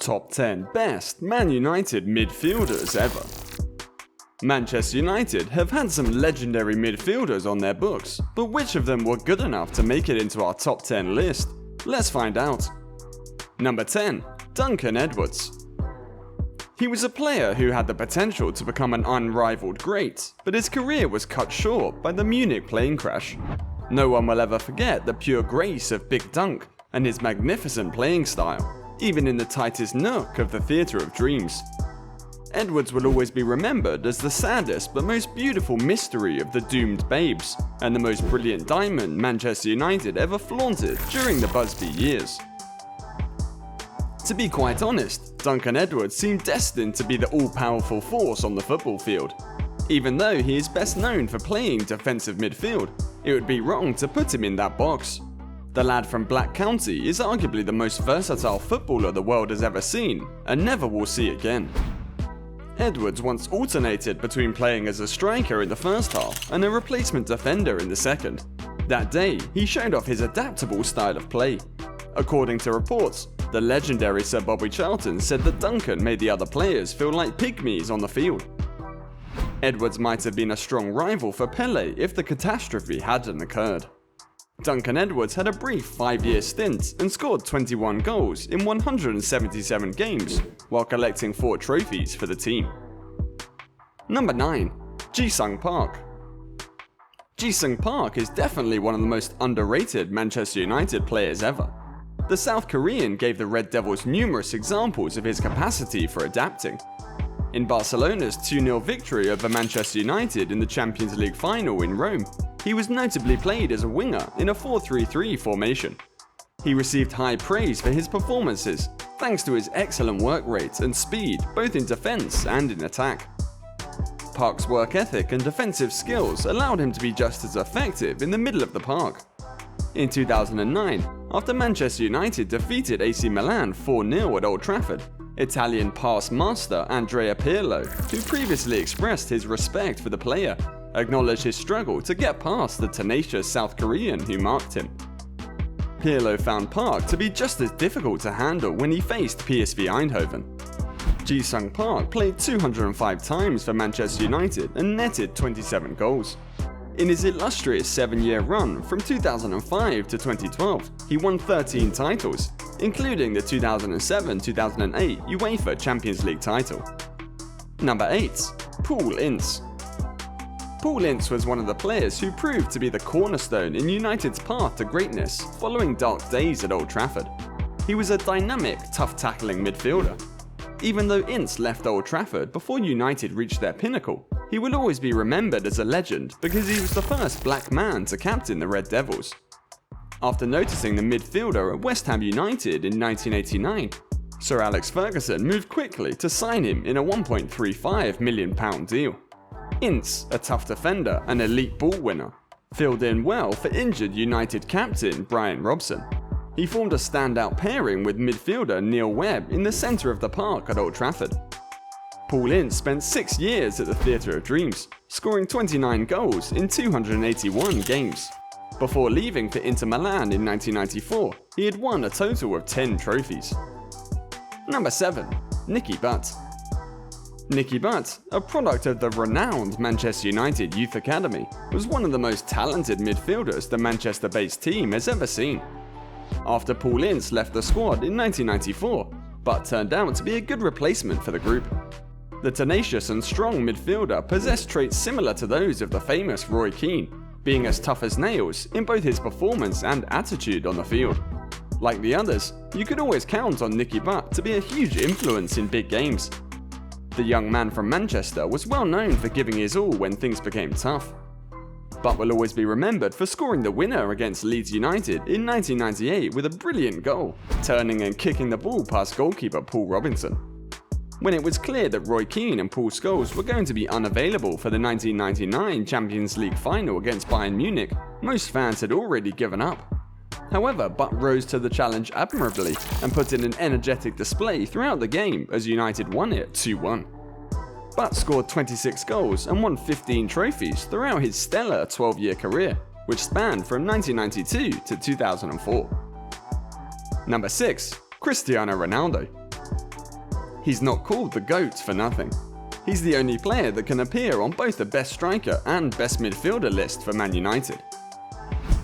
Top 10 Best Man United Midfielders Ever. Manchester United have had some legendary midfielders on their books, but which of them were good enough to make it into our top 10 list? Let's find out. Number 10. Duncan Edwards. He was a player who had the potential to become an unrivaled great, but his career was cut short by the Munich plane crash. No one will ever forget the pure grace of Big Dunk and his magnificent playing style, even in the tightest nook of the Theatre of Dreams. Edwards will always be remembered as the saddest but most beautiful mystery of the doomed babes, and the most brilliant diamond Manchester United ever flaunted during the Busby years. To be quite honest, Duncan Edwards seemed destined to be the all-powerful force on the football field. Even though he is best known for playing defensive midfield, it would be wrong to put him in that box. The lad from Black County is arguably the most versatile footballer the world has ever seen, and never will see again. Edwards once alternated between playing as a striker in the first half and a replacement defender in the second. That day, he showed off his adaptable style of play. According to reports, the legendary Sir Bobby Charlton said that Duncan made the other players feel like pygmies on the field. Edwards might have been a strong rival for Pelé if the catastrophe hadn't occurred. Duncan Edwards had a brief 5-year stint and scored 21 goals in 177 games while collecting 4 trophies for the team. Number 9. Ji-sung Park. Ji-sung Park is definitely one of the most underrated Manchester United players ever. The South Korean gave the Red Devils numerous examples of his capacity for adapting. In Barcelona's 2-0 victory over Manchester United in the Champions League final in Rome, he was notably played as a winger in a 4-3-3 formation. He received high praise for his performances, thanks to his excellent work rate and speed both in defence and in attack. Park's work ethic and defensive skills allowed him to be just as effective in the middle of the park. In 2009, after Manchester United defeated AC Milan 4-0 at Old Trafford, Italian pass master Andrea Pirlo, who previously expressed his respect for the player, acknowledged his struggle to get past the tenacious South Korean who marked him. Pirlo found Park to be just as difficult to handle when he faced PSV Eindhoven. Ji-sung Park played 205 times for Manchester United and netted 27 goals. In his illustrious 7-year run from 2005 to 2012, he won 13 titles, including the 2007-2008 UEFA Champions League title. Number 8. Paul Ince. Paul Ince was one of the players who proved to be the cornerstone in United's path to greatness following dark days at Old Trafford. He was a dynamic, tough-tackling midfielder. Even though Ince left Old Trafford before United reached their pinnacle, he will always be remembered as a legend because he was the first black man to captain the Red Devils. After noticing the midfielder at West Ham United in 1989, Sir Alex Ferguson moved quickly to sign him in a £1.35 million deal. Ince, a tough defender and elite ball winner, filled in well for injured United captain Brian Robson. He formed a standout pairing with midfielder Neil Webb in the centre of the park at Old Trafford. Paul Ince spent 6 years at the Theatre of Dreams, scoring 29 goals in 281 games. Before leaving for Inter Milan in 1994, he had won a total of 10 trophies. Number 7. Nicky Butt. Nicky Butt, a product of the renowned Manchester United Youth Academy, was one of the most talented midfielders the Manchester-based team has ever seen. After Paul Ince left the squad in 1994, Butt turned out to be a good replacement for the group. The tenacious and strong midfielder possessed traits similar to those of the famous Roy Keane, being as tough as nails in both his performance and attitude on the field. Like the others, you could always count on Nicky Butt to be a huge influence in big games. The young man from Manchester was well known for giving his all when things became tough. Butt will always be remembered for scoring the winner against Leeds United in 1998 with a brilliant goal, turning and kicking the ball past goalkeeper Paul Robinson. When it was clear that Roy Keane and Paul Scholes were going to be unavailable for the 1999 Champions League final against Bayern Munich, most fans had already given up. However, Butt rose to the challenge admirably and put in an energetic display throughout the game as United won it 2-1. Butt scored 26 goals and won 15 trophies throughout his stellar 12-year career, which spanned from 1992 to 2004. Number 6. Cristiano Ronaldo. He's not called the GOAT for nothing. He's the only player that can appear on both the best striker and best midfielder list for Man United.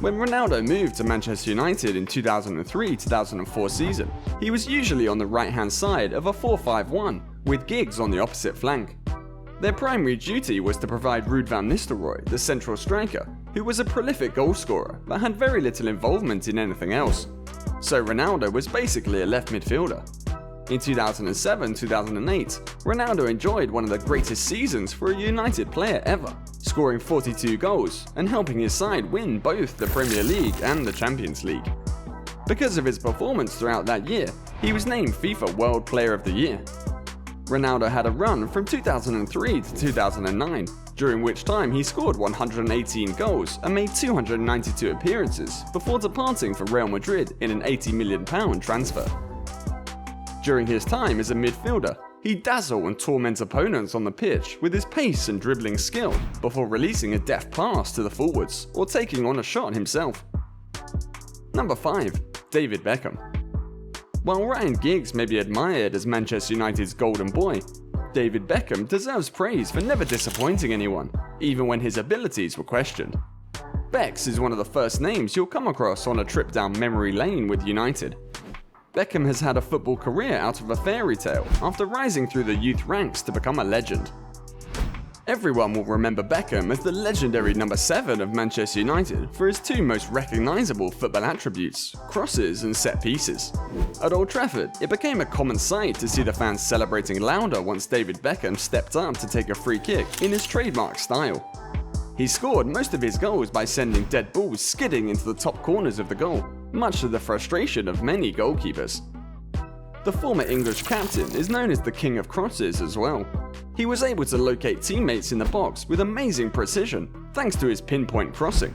When Ronaldo moved to Manchester United in 2003-2004 season, he was usually on the right-hand side of a 4-5-1, with Giggs on the opposite flank. Their primary duty was to provide Ruud van Nistelrooy, the central striker, who was a prolific goalscorer but had very little involvement in anything else. So Ronaldo was basically a left midfielder. In 2007-2008, Ronaldo enjoyed one of the greatest seasons for a United player ever, scoring 42 goals and helping his side win both the Premier League and the Champions League. Because of his performance throughout that year, he was named FIFA World Player of the Year. Ronaldo had a run from 2003 to 2009, during which time he scored 118 goals and made 292 appearances before departing for Real Madrid in an £80 million transfer. During his time as a midfielder, he'd dazzle and torment opponents on the pitch with his pace and dribbling skill before releasing a deft pass to the forwards or taking on a shot himself. Number 5. David Beckham. While Ryan Giggs may be admired as Manchester United's golden boy, David Beckham deserves praise for never disappointing anyone, even when his abilities were questioned. Becks is one of the first names you'll come across on a trip down memory lane with United. Beckham has had a football career out of a fairy tale after rising through the youth ranks to become a legend. Everyone will remember Beckham as the legendary number 7 of Manchester United for his two most recognisable football attributes, crosses and set pieces. At Old Trafford, it became a common sight to see the fans celebrating louder once David Beckham stepped up to take a free kick in his trademark style. He scored most of his goals by sending dead balls skidding into the top corners of the goal, much to the frustration of many goalkeepers. The former English captain is known as the King of Crosses as well. He was able to locate teammates in the box with amazing precision thanks to his pinpoint crossing.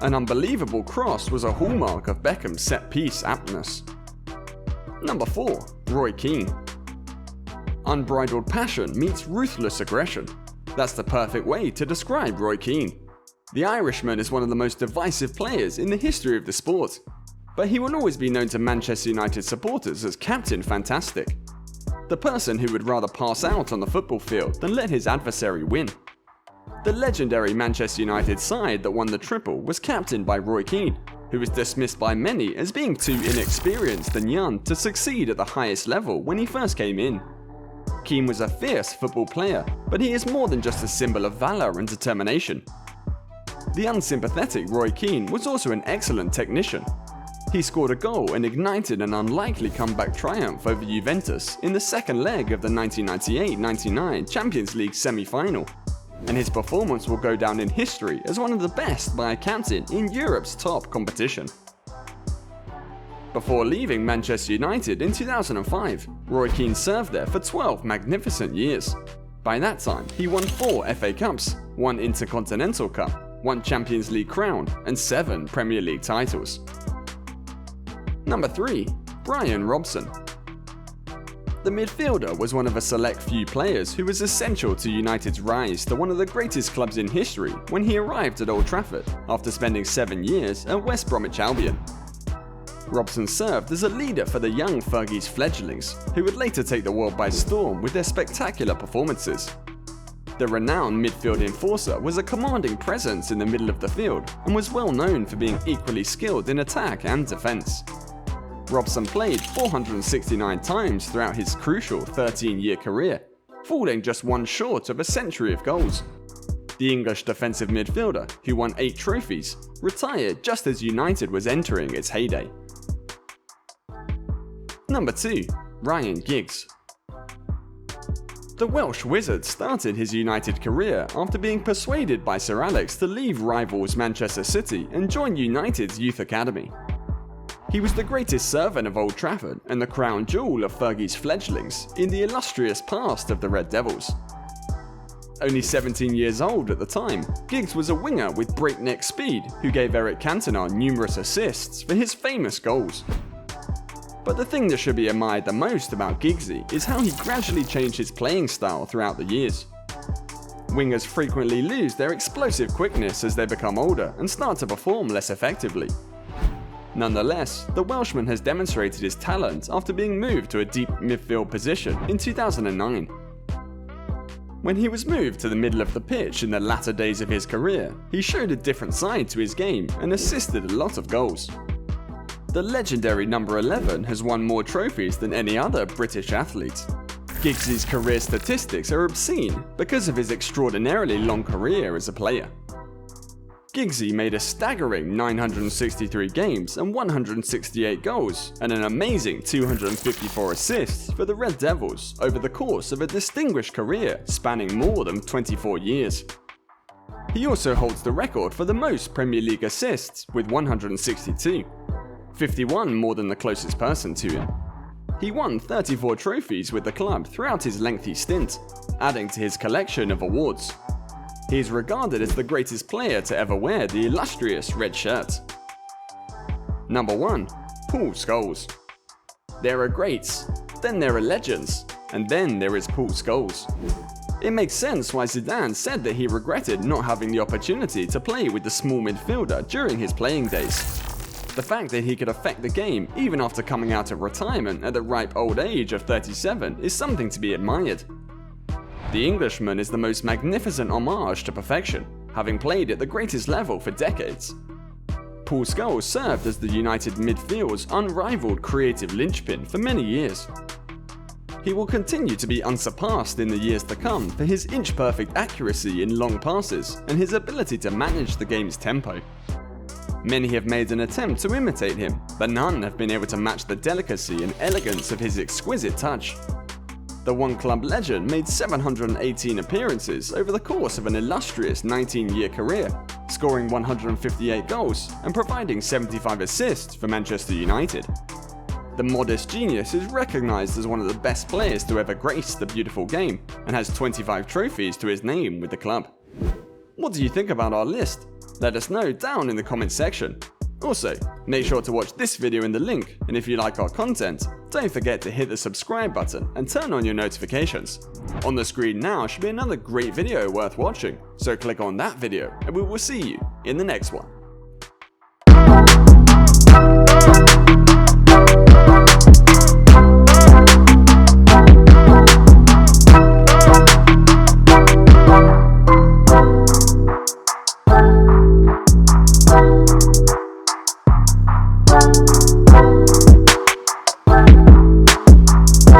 An unbelievable cross was a hallmark of Beckham's set-piece aptness. Number 4. Roy Keane. Unbridled passion meets ruthless aggression. That's the perfect way to describe Roy Keane. The Irishman is one of the most divisive players in the history of the sport, but he will always be known to Manchester United supporters as Captain Fantastic, the person who would rather pass out on the football field than let his adversary win. The legendary Manchester United side that won the triple was captained by Roy Keane, who was dismissed by many as being too inexperienced and young to succeed at the highest level when he first came in. Keane was a fierce football player, but he is more than just a symbol of valour and determination. The unsympathetic Roy Keane was also an excellent technician. He scored a goal and ignited an unlikely comeback triumph over Juventus in the second leg of the 1998-99 Champions League semi-final, and his performance will go down in history as one of the best by a captain in Europe's top competition. Before leaving Manchester United in 2005, Roy Keane served there for 12 magnificent years. By that time, he won 4 FA Cups, 1 Intercontinental Cup, 1 Champions League crown, and 7 Premier League titles. Number 3. Brian Robson. The midfielder was one of a select few players who was essential to United's rise to one of the greatest clubs in history when he arrived at Old Trafford after spending 7 years at West Bromwich Albion. Robson served as a leader for the young Fergie's fledglings, who would later take the world by storm with their spectacular performances. The renowned midfield enforcer was a commanding presence in the middle of the field and was well known for being equally skilled in attack and defence. Robson played 469 times throughout his crucial 13-year career, falling just one short of a century of goals. The English defensive midfielder, who won 8 trophies, retired just as United was entering its heyday. Number 2. Ryan Giggs. The Welsh wizard started his United career after being persuaded by Sir Alex to leave rivals Manchester City and join United's youth academy. He was the greatest servant of Old Trafford and the crown jewel of Fergie's fledglings in the illustrious past of the Red Devils. Only 17 years old at the time, Giggs was a winger with breakneck speed who gave Eric Cantona numerous assists for his famous goals. But the thing that should be admired the most about Giggsy is how he gradually changed his playing style throughout the years. Wingers frequently lose their explosive quickness as they become older and start to perform less effectively. Nonetheless, the Welshman has demonstrated his talent after being moved to a deep midfield position in 2009. When he was moved to the middle of the pitch in the latter days of his career, he showed a different side to his game and assisted a lot of goals. The legendary number 11 has won more trophies than any other British athlete. Giggs's career statistics are obscene because of his extraordinarily long career as a player. Giggsy made a staggering 963 games and 168 goals and an amazing 254 assists for the Red Devils over the course of a distinguished career spanning more than 24 years. He also holds the record for the most Premier League assists with 162, 51 more than the closest person to him. He won 34 trophies with the club throughout his lengthy stint, adding to his collection of awards. He is regarded as the greatest player to ever wear the illustrious red shirt. Number 1. Paul Scholes. There are greats, then there are legends, and then there is Paul Scholes. It makes sense why Zidane said that he regretted not having the opportunity to play with the small midfielder during his playing days. The fact that he could affect the game even after coming out of retirement at the ripe old age of 37 is something to be admired. The Englishman is the most magnificent homage to perfection, having played at the greatest level for decades. Paul Scholes served as the United midfield's unrivaled creative linchpin for many years. He will continue to be unsurpassed in the years to come for his inch-perfect accuracy in long passes and his ability to manage the game's tempo. Many have made an attempt to imitate him, but none have been able to match the delicacy and elegance of his exquisite touch. The one-club legend made 718 appearances over the course of an illustrious 19-year career, scoring 158 goals and providing 75 assists for Manchester United. The modest genius is recognised as one of the best players to ever grace the beautiful game and has 25 trophies to his name with the club. What do you think about our list? Let us know down in the comments section. Also, make sure to watch this video in the link, and if you like our content, don't forget to hit the subscribe button and turn on your notifications. On the screen now should be another great video worth watching, so click on that video and we will see you in the next one.